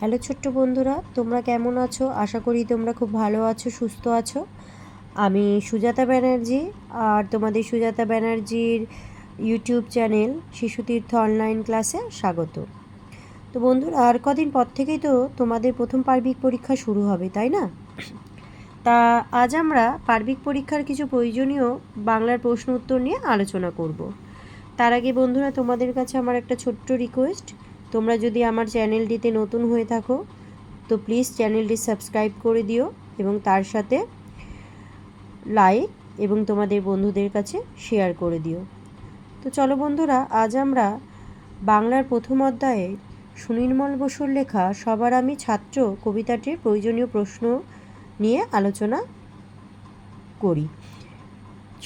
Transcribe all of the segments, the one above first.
Hello ছোট্ট বন্ধুরা, তোমরা কেমন আছো? আশা করি তোমরা খুব ভালো আছো, সুস্থ আছো। আমি সুজাতা ব্যানার্জি, আর তোমাদের সুজাতা ব্যানার্জির ইউটিউব চ্যানেল শিশুতীর্থ অনলাইন ক্লাসে স্বাগত। তো বন্ধুরা, আর কদিন পর থেকেই তো তোমাদের প্রথম পার্বিক পরীক্ষা শুরু হবে, তাই না? তা আজ আমরা পার্বিক পরীক্ষার কিছু প্রয়োজনীয় বাংলার প্রশ্ন উত্তর নিয়ে আলোচনা করব। তার আগে বন্ধুরা, তোমাদের কাছে আমার একটা ছোট্ট রিকোয়েস্ট, তোমরা যদি আমার চ্যানেলটিতে নতুন হয়ে থাকো তো প্লিজ চ্যানেলটি সাবস্ক্রাইব করে দিও এবং তার সাথে লাইক এবং তোমাদের বন্ধুদের কাছে শেয়ার করে দিও। তো চলো বন্ধুরা, আজ আমরা বাংলার প্রথম অধ্যায়ে সুনির্মল বসুর লেখা সবার আমি ছাত্র কবিতাটির প্রয়োজনীয় প্রশ্ন নিয়ে আলোচনা করি।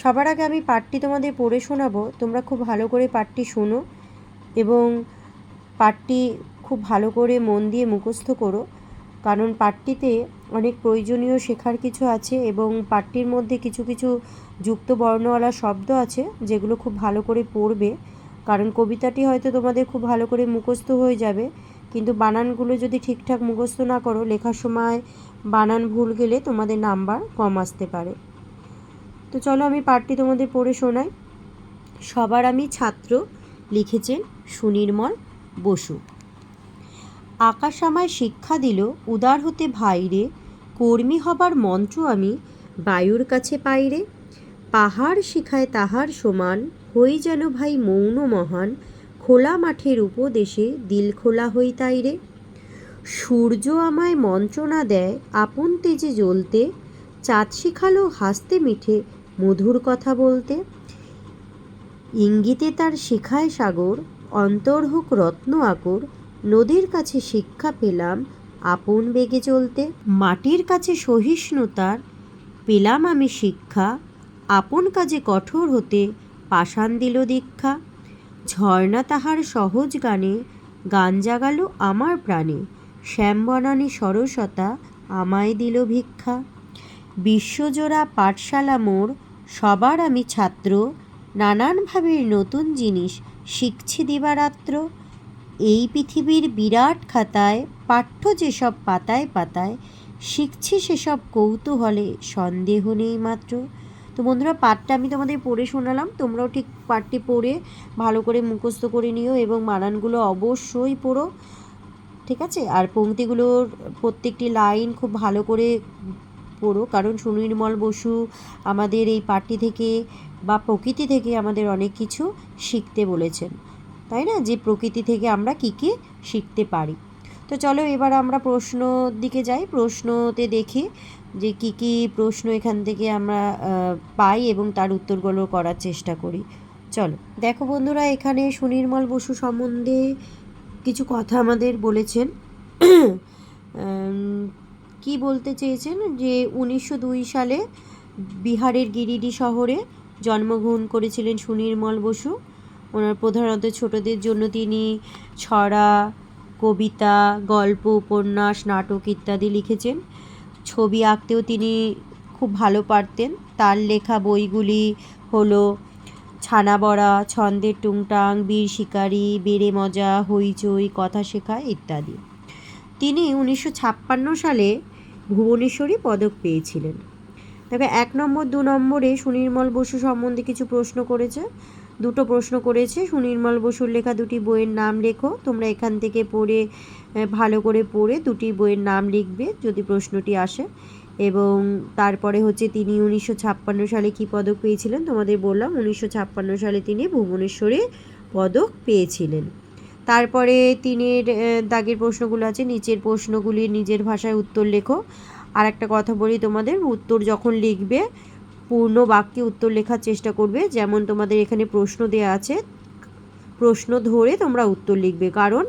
সবার আগে আমি পাঠটি তোমাদের পড়ে শোনাবো, তোমরা খুব ভালো করে পাঠটি শোনো এবং পাঠটি খুব ভালো করে মন দিয়ে মুখস্থ করো, কারণ পাঠটিতে অনেক প্রয়োজনীয় শেখার কিছু আছে এবং পাঠটির মধ্যে কিছু কিছু যুক্ত বর্ণওয়ালা শব্দ আছে যেগুলো খুব ভালো করে পড়বে, কারণ কবিতাটি হয়তো তোমাদের খুব ভালো করে মুখস্থ হয়ে যাবে, কিন্তু বানানগুলো যদি ঠিকঠাক মুখস্থ না করো, লেখার সময় বানান ভুল গেলে তোমাদের নাম্বার কম আসতে পারে। তো চলো আমি পাঠটি তোমাদের পড়ে শোনাই। সবার আমি ছাত্র, লিখেছেন সুনির্মল বসু। আকাশ আমায় শিক্ষা দিল উদার হতে ভাইরে, কর্মী হবার মন্ত্র আমি বায়ুর কাছে পাইরে। পাহাড় শিখায় তাহার সমান, হই যেন ভাই মৌন মহান, খোলা মাঠের উপদেশে দিল খোলা হই তাইরে। সূর্য আমায় মন্ত্রণা দেয় আপন তেজে জ্বলতে, চাঁদ শিখালো হাসতে মিঠে মধুর কথা বলতে। ইঙ্গিতে তার শিখায় সাগর, অন্তর হোক রত্ন আকর, নদীর কাছে শিক্ষা পেলাম আপন বেগে চলতে। মাটির কাছে সহিষ্ণুতার পেলাম আমি শিক্ষা, আপন কাজে কঠোর হতে পাষাণ দিল দীক্ষা। ঝর্ণা তাহার সহজ গানে গান জাগালো আমার প্রাণে, শ্যামবনানী সরসতা আমায় দিল ভিক্ষা। বিশ্বজোড়া পাঠশালা মোর, সবার আমি ছাত্র, নানান ভাবের নতুন জিনিস শিখছি দিবারাত্র। এই পৃথিবীর বিরাট খাতায় পাঠ্য যেসব পাতায় পাতায়, শিখছি সেসব কৌতূহলে সন্দেহ নেই মাত্র। তো বন্ধুরা, পাঠটা আমি তোমাদের পড়ে শোনালাম, তোমরাও ঠিক পাঠটি পড়ে ভালো করে মুখস্থ করে নিও এবং বানানগুলো অবশ্যই পড়ো, ঠিক আছে? আর পংক্তিগুলোর প্রত্যেকটি লাইন খুব ভালো করে পড়ো, কারণ সুনির্মল বসু আমাদের এই পাঠটি থেকে বা প্রকৃতি থেকে আমাদের অনেক কিছু শিখতে বলেছেন, তাই না? যে প্রকৃতি থেকে আমরা কী কী শিখতে পারি। তো চলো এবার আমরা প্রশ্ন দিকে যাই, প্রশ্নতে দেখি যে কী কী প্রশ্ন এখান থেকে আমরা পাই এবং তার উত্তরগুলো করার চেষ্টা করি। চলো দেখো বন্ধুরা, এখানে সুনির্মল বসু সম্বন্ধে কিছু কথা আমাদের বলেছেন। কি বলতে চেয়েছেন যে 1902 সালে বিহারের গিরিডি শহরে জন্মগ্রহণ করেছিলেন সুনির্মল বসু। ওনার প্রধানত ছোটদের জন্য তিনি ছড়া, কবিতা, গল্প, উপন্যাস, নাটক ইত্যাদি লিখেছেন। ছবি আঁকতেও তিনি খুব ভালো পারতেন। তার লেখা বইগুলি হলো ছানা বড়া, ছন্দের টুংটাং, বীর শিকারী, বেড়ে মজা, হইচই, কথা শেখায় ইত্যাদি। তিনি 1956 সালে ভুবনেশ্বরী পদক পেয়েছিলেন। তবে 1 নম্বর 2 নম্বরে সুনির্মল বসু সম্বন্ধে কিছু প্রশ্ন করেছে, দুটো প্রশ্ন করেছে। সুনির্মল বসুর লেখা দুটি বইয়ের নাম লেখো। তোমরা এখান থেকে পড়ে ভালো করে পড়ে দুটি বইয়ের নাম লিখবে যদি প্রশ্নটি আসে। এবং তারপরে হচ্ছে তিনি 1956 সালে কী পদক পেয়েছিলেন, তোমাদের বললাম 1956 সালে তিনি ভুবনেশ্বরে পদক পেয়েছিলেন। তারপরে তিনের দাগের প্রশ্নগুলো আছে, নিচের প্রশ্নগুলির নিজের ভাষায় উত্তর লেখো। আর একটা কথা বলি তোমাদের, উত্তর যখন লিখবে পূর্ণ বাক্যে উত্তর লেখার চেষ্টা করবে। যেমন তোমাদের এখানে প্রশ্ন দেওয়া আছে, প্রশ্ন ধরে তোমরা উত্তর লিখবে, কারণ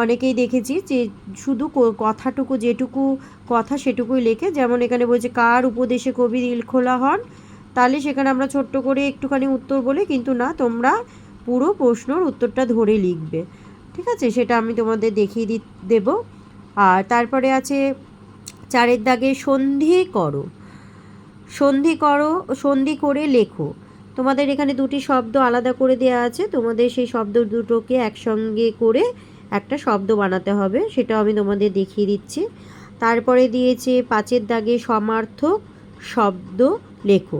অনেকেই দেখেছি যে শুধু কথাটুকু, যেটুকু কথা সেটুকুই লেখে। যেমন এখানে বলছে কার উপদেশে কবি দিল খোলা হন, তাহলে সেখানে আমরা ছোট্ট করে একটুখানি উত্তর বলি, কিন্তু না, তোমরা পুরো প্রশ্নর উত্তরটা ধরে লিখবে, ঠিক আছে? সেটা আমি তোমাদের দেখিয়ে দেব। আর তারপরে আছে 4 দাগে সন্ধি করো, সন্ধি করে লেখো। তোমাদের এখানে দুটি শব্দ আলাদা করে দেওয়া আছে, তোমাদের সেই শব্দ দুটোকে একসঙ্গে করে একটা শব্দ বানাতে হবে, সেটাও আমি তোমাদের দেখিয়ে দিচ্ছি। তারপরে দিয়েছে 5-এর দাগে সমার্থক শব্দ লেখো।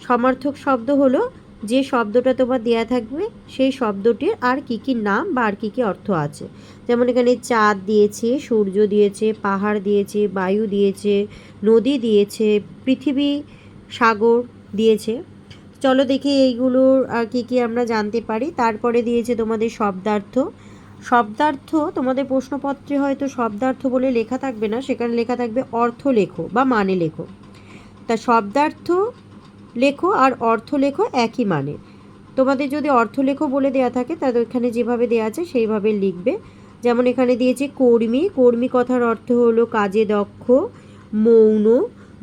সমার্থক শব্দ হলো যে শব্দটা তোমার দেয়া থাকবে সেই শব্দটির আর কি কি নাম বা আর কি কি অর্থ আছে। যেমন এখানে চাঁদ দিয়েছে, সূর্য দিয়েছে, পাহাড় দিয়েছে, বায়ু দিয়েছে, নদী দিয়েছে, পৃথিবী, সাগর দিয়েছে। চলো দেখি এইগুলোর আর কি কি আমরা জানতে পারি। তারপরে দিয়েছে তোমাদের শব্দার্থ। শব্দার্থ তোমাদের প্রশ্নপত্রে হয়তো শব্দার্থ বলে লেখা থাকবে না, সেখানে লেখা থাকবে অর্থ লেখো বা মানে লেখো। তা শব্দার্থ লেখো আর অর্থ লেখো একই মানে। তোমাদের যদি অর্থ লেখো বলে দেয়া থাকে তাহলে এখানে যেভাবে দেওয়া আছে সেইভাবে লিখবে। যেমন এখানে দিয়েছে কর্মী। কর্মী কথার অর্থ হলো কাজে দক্ষ। মৌন।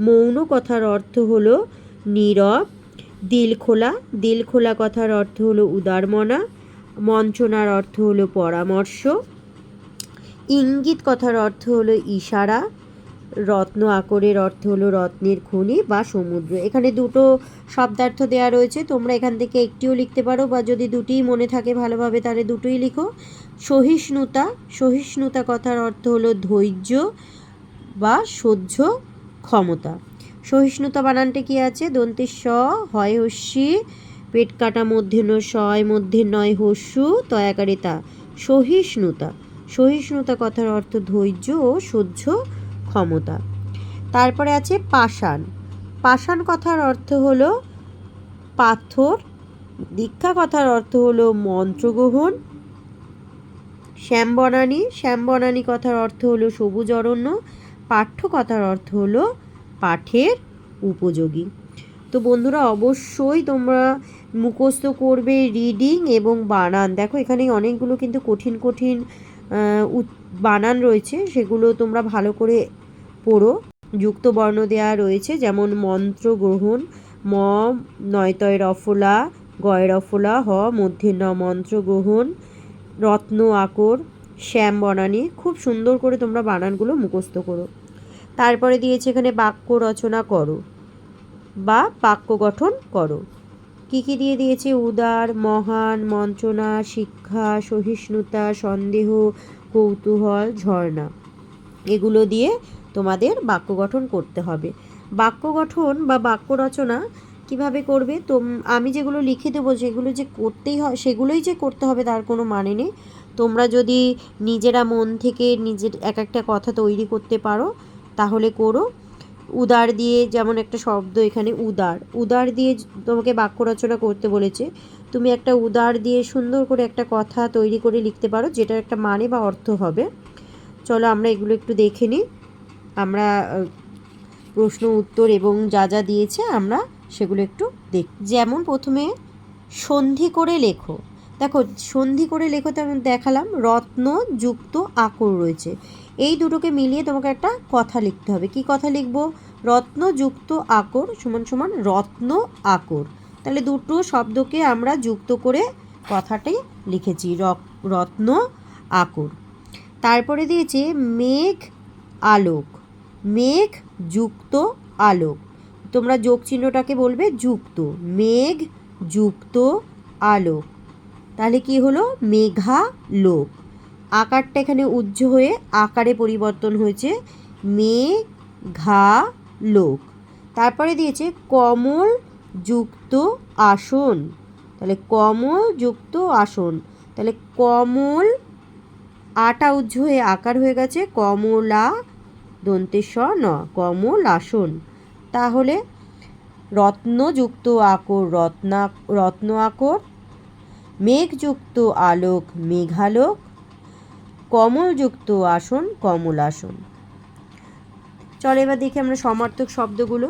মৌন কথার অর্থ হলো নীরব। দিলখোলা। দিলখোলা কথার অর্থ হলো উদারমনা। মন্ত্রণার অর্থ হলো পরামর্শ। ইঙ্গিত কথার অর্থ হলো ইশারা। রত্ন আকরের অর্থ হলো রত্নের খনি বা সমুদ্র। এখানে দুটো শব্দার্থ দেওয়া রয়েছে, তোমরা এখান থেকে একটিও লিখতে পারো বা যদি দুটিই মনে থাকে ভালোভাবে তাহলে দুটোই লিখো। সহিষ্ণুতা। সহিষ্ণুতা কথার অর্থ হলো ধৈর্য বা সহ্য ক্ষমতা। সহিষ্ণুতা বানানটা কি আছে? দন্তে স, হয় হস্যি, পেট কাটা মধ্যে ন, শয় মধ্যে নয় হস্যু, তয়াকারে তা। সহিষ্ণুতা। সহিষ্ণুতা কথার অর্থ ধৈর্য ও সহ্য ক্ষমতা। তারপরে আছে পাষাণ। পাষাণ কথার অর্থ হলো পাথর। দীক্ষা কথার অর্থ হলো মন্ত্রগ্রহণ। শ্যামবনানী। শ্যামবনানী কথার অর্থ হলো সবুজ অরণ্য। পাঠ্য কথার অর্থ হলো পাঠের উপযোগী। তো বন্ধুরা অবশ্যই তোমরা মুখস্থ করবে রিডিং এবং বানান। দেখো এখানে অনেকগুলো কিন্তু কঠিন কঠিন বানান রয়েছে, সেগুলো তোমরা ভালো করে পড়ো। যুক্ত বর্ণ দেওয়া রয়েছে, যেমন মন্ত্র গ্রহণ, ম নয়তয় রফলা, গয় রফলা, হ মধ্যে ন মন্ত্র গ্রহণ, রত্ন আকর, শ্যাম বনানী। খুব সুন্দর করে তোমরা বানানগুলো মুখস্থ করো। তারপরে দিয়েছে এখানে বাক্য রচনা করো বা বাক্য গঠন করো। কী কী দিয়ে দিয়েছে? উদার, মহান, মন্ত্রণা, শিক্ষা, সহিষ্ণুতা, সন্দেহ, কৌতূহল, ঝর্ণা। এগুলো দিয়ে তোমাদের বাক্য গঠন করতে হবে। বাক্য গঠন বা বাক্য রচনা কিভাবে করবে? আমি যেগুলো লিখে দেবো যেগুলো যে করতেই হয় সেগুলোই যে করতে হবে তার কোনো মানে নেই। তোমরা যদি নিজেরা মন থেকে নিজের এক একটা কথা তৈরি করতে পারো তাহলে করো। উদার দিয়ে, যেমন একটা শব্দ এখানে উদার, উদার দিয়ে তোমাকে বাক্য রচনা করতে বলেছে। তুমি একটা উদার দিয়ে সুন্দর করে একটা কথা তৈরি করে লিখতে পারো যেটার একটা মানে বা অর্থ হবে। চলো আমরা এগুলো একটু দেখে নিই। আমরা প্রশ্ন উত্তর এবং যা যা দিয়েছে আমরা সেগুলো একটু যেমন প্রথমে সন্ধি করে লেখো। দেখো সন্ধি করে লেখো তো আমি দেখালাম, রত্ন যুক্ত আকর রয়েছে, এই দুটোকে মিলিয়ে তোমাকে একটা কথা লিখতে হবে। কি কথা লিখবো? রত্ন যুক্ত আকর সমান সমান রত্ন আকর। তাহলে দুটো শব্দকে আমরা যুক্ত করে কথাটাই লিখেছি, রত্ন আকর। তারপরে দিয়েছে মেঘ আলোক। মেঘ যুক্ত আলোক, তোমরা যোগ চিহ্নটাকে বলবে যুক্ত। মেঘ যুক্ত আলোক, তাহলে কি হলো? মেঘালোক। আকারটা এখানে উজ্জ্ব হয়ে আকারে পরিবর্তন হয়েছে, মেঘালোক। তারপরে দিয়েছে কমল যুক্ত আসন, তাহলে কমল যুক্ত আসন, তাহলে কমল, আটা উজ্জ্ব হয়ে আকার হয়ে গেছে কমলা, দন্তেশ ন, কমল আসন। তাহলে রত্নযুক্ত আকর রত্ন আকর, মেঘযুক্ত আলোক মেঘালোক, কমলযুক্ত আসন কমল আসন। চলো এবার দেখি আমরা সমার্থক শব্দগুলো।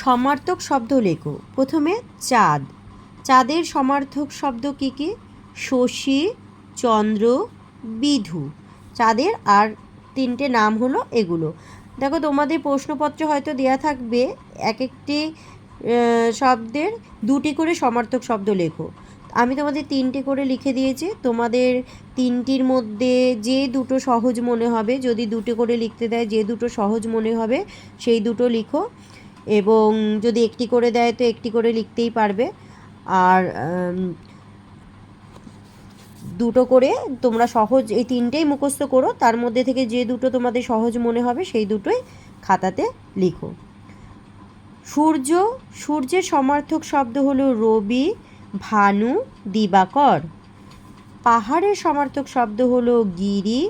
সমার্থক শব্দ লেখো। প্রথমে চাঁদ। চাঁদের সমার্থক শব্দ কী কী? শশী, চন্দ্র, বিধু। চাঁদের আর তিনটে নাম হলো এগুলো। দেখো তোমাদের প্রশ্নপত্রে হয়তো দেয়া থাকবে এক একটি শব্দের দুটি করে সমার্থক শব্দ লেখো। আমি তোমাদের তিনটে করে লিখে দিয়েছি, তোমাদের তিনটির মধ্যে যে দুটো সহজ মনে হবে, যদি দুটো করে লিখতে দেয় যে দুটো সহজ মনে হবে সেই দুটো লিখো, এবং যদি একটি করে দেয় তো একটি করে লিখতেই পারবে। আর দুটো করে তোমরা সহজ এই তিনটেই মুখস্থ করো, তার মধ্যে থেকে যে দুটো তোমাদের সহজ মনে হবে সেই দুটোই খাতাতে লিখো। সূর্য, সূর্যের সমার্থক শব্দ হলো রবি, ভানু, দিবাকর। পাহাড়ের সমার্থক শব্দ হলো গিরি,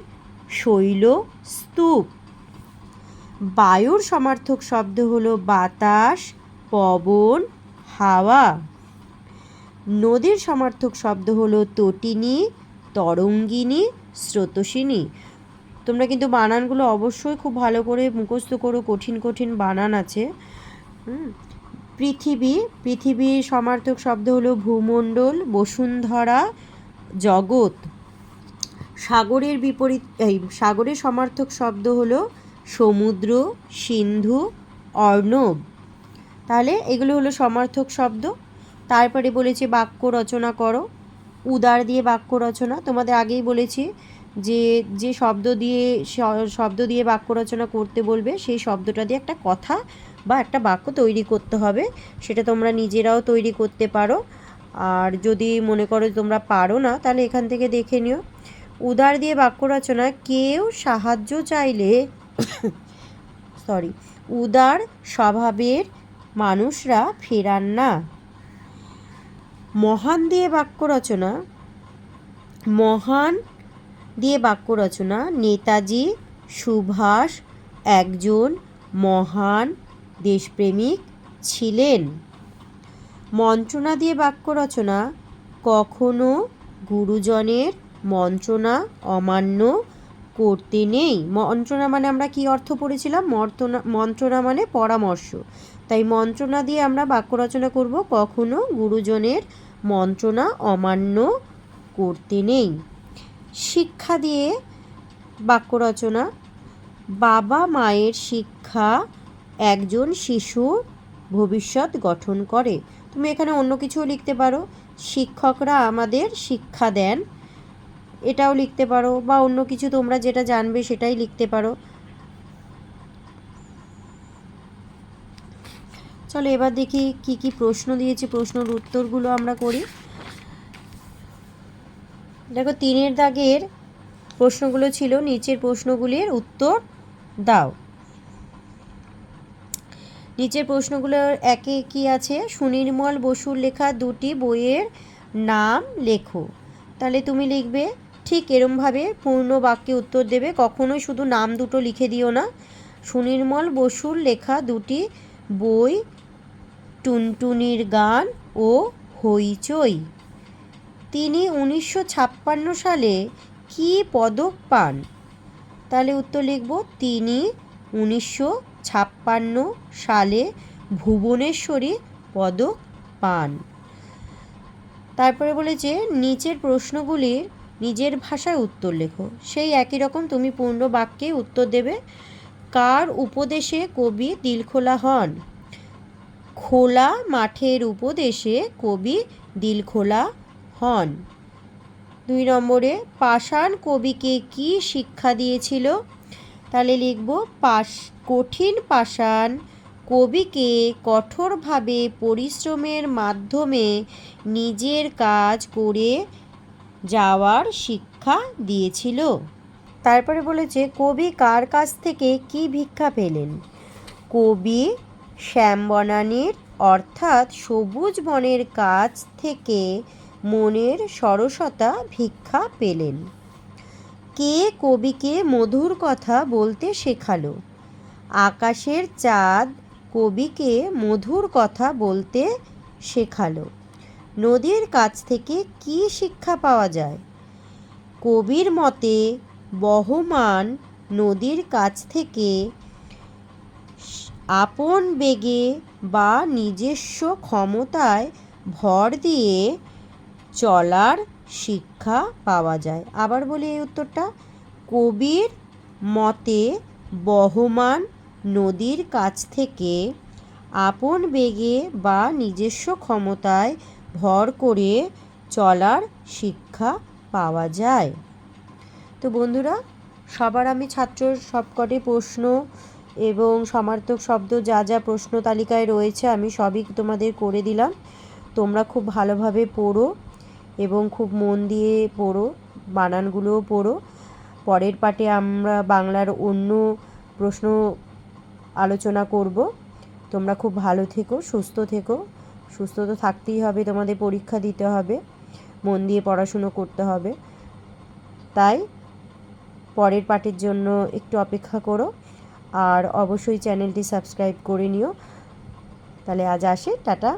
শৈল, স্তূপ। বায়ুর সমার্থক শব্দ হলো বাতাস, পবন, হাওয়া। নদীর সমার্থক শব্দ হলো তটিনী, তরঙ্গিনী, স্রোতস্বিনী। তোমরা কিন্তু বানানগুলো অবশ্যই খুব ভালো করে মুখস্থ করো, কঠিন কঠিন বানান আছে। পৃথিবী, পৃথিবীর সমার্থক শব্দ হলো ভূমণ্ডল, বসুন্ধরা, জগৎ। সাগরের বিপরীত সাগরের সমার্থক শব্দ হলো সমুদ্র, সিন্ধু, অর্ণব। তাহলে এগুলো হলো সমার্থক শব্দ। তারপরে বলেছে বাক্য রচনা করো। উদার দিয়ে বাক্য রচনা, তোমাদের আগেই বলেছি যে যে শব্দ দিয়ে বাক্য রচনা করতে বলবে সেই শব্দটা দিয়ে একটা কথা বা একটা বাক্য তৈরি করতে হবে। সেটা তোমরা নিজেরাও তৈরি করতে পারো, আর যদি মনে করো তোমরা পারো না তাহলে এখান থেকে দেখে নিও। উদার দিয়ে বাক্য রচনা, কেউ সাহায্য চাইলে উদার স্বভাবের মানুষরা ফেরান না। মহান দিয়ে বাক্য রচনা, মহান দিয়ে বাক্য রচনা, নেতাজি সুভাষ একজন মহান দেশপ্রেমিক ছিলেন। মন্ত্রণা দিয়ে বাক্য রচনা, কখনো গুরুজনের মন্ত্রণা অমান্য করতে নেই। মন্ত্রণা মানে আমরা কি অর্থ পড়েছিলাম? মন্ত্রণা মানে পরামর্শ, তাই মন্ত্রণা দিয়ে আমরা বাক্য রচনা করব, কখনো গুরুজনের মন্ত্রণা অমান্য করতে নেই। শিক্ষা দিয়ে বাক্য রচনা, বাবা মায়ের শিক্ষা একজন শিশুর ভবিষ্যৎ গঠন করে। তুমি এখানে অন্য কিছুও লিখতে পারো, শিক্ষকরা আমাদের শিক্ষা দেন, এটাও লিখতে পারো, বা অন্য কিছু তোমরা যেটা জানবে সেটাই লিখতে পারো। চলো এবার দেখি কি কি প্রশ্ন দিয়েছি, প্রশ্নের উত্তরগুলো আমরা করি। দেখো 3 দাগের প্রশ্নগুলো ছিল, নিচের প্রশ্নগুলির উত্তর দাও। নিচের প্রশ্নগুলোর একে কি আছে? সুনির্মল বসুর লেখা 2টি বইয়ের নাম লেখো। তাহলে তুমি লিখবে ঠিক এরমভাবে পূর্ণ বাক্যে উত্তর দেবে, কখনোই শুধু নাম দুটো লিখে দিও না। সুনির্মল বসুর লেখা 2টি বই, টুনটুনির গান ও হইচই। তিনি 1956 সালে কি পদক পান? তাহলে উত্তর লিখব, তিনি 1956 সালে ভুবনেশ্বরী পদক পান। তারপরে বলেছে নিচের প্রশ্নগুলির নিজের ভাষায় উত্তর লেখো। সেই একই রকম তুমি পূর্ণ বাক্যে উত্তর দেবে। কার উপদেশে কবি দিলখোলা হন? খোলা মাঠের উপদেশে কবি দিলখোলা হন। 2 নম্বরে পাষাণ কবিকে কি শিক্ষা দিয়েছিল? তাহলে লিখব, কঠিন পাষাণ কবিকে কঠোরভাবে পরিশ্রমের মাধ্যমে নিজের কাজ করে যাওয়ার শিক্ষা দিয়েছিল। তারপরে বলেছে কবি কার কাছ থেকে কি ভিক্ষা পেলেন? কবি শ্যামবনানীর অর্থাৎ সবুজ বনের কাছ থেকে মনের সরসতা ভিক্ষা পেলেন। কে কবিকে মধুর কথা বলতে শেখালো? আকাশের চাঁদ কবিকে মধুর কথা বলতে শেখালো। নদীর কাছ থেকে কি শিক্ষা পাওয়া যায়? কবির মতে বহমান নদীর কাছ থেকে আপন বেগে বা নিজস্ব ক্ষমতায় ভর দিয়ে চলার শিক্ষা পাওয়া যায়। আবার বলি এই উত্তরটা, কবির মতে বহমান নদীর কাছ থেকে আপন বেগে বা নিজস্ব ক্ষমতায় ভর করে চলার শিক্ষা পাওয়া যায়। তো বন্ধুরা, সবার আমি ছাত্রর সবকটি প্রশ্ন এবং সমার্থক শব্দ যা যা প্রশ্ন তালিকায় রয়েছে আমি সবই তোমাদের করে দিলাম। তোমরা খুব ভালোভাবে পড়ো এবং খুব মন দিয়ে পড়ো, বানানগুলোও পড়ো। পরের পার্টে আমরা বাংলার অন্য প্রশ্ন আলোচনা করব। তোমরা খুব ভালো থেকো, সুস্থ থেকো। সুস্থ তো থাকতেই হবে, তোমাদের পরীক্ষা দিতে হবে, মন দিয়ে পড়াশুনো করতে হবে। তাই পরের পার্টের জন্য একটু অপেক্ষা করো, আর অবশ্যই চ্যানেলটি সাবস্ক্রাইব করে নিও। তাহলে আজ আসি, টাটা।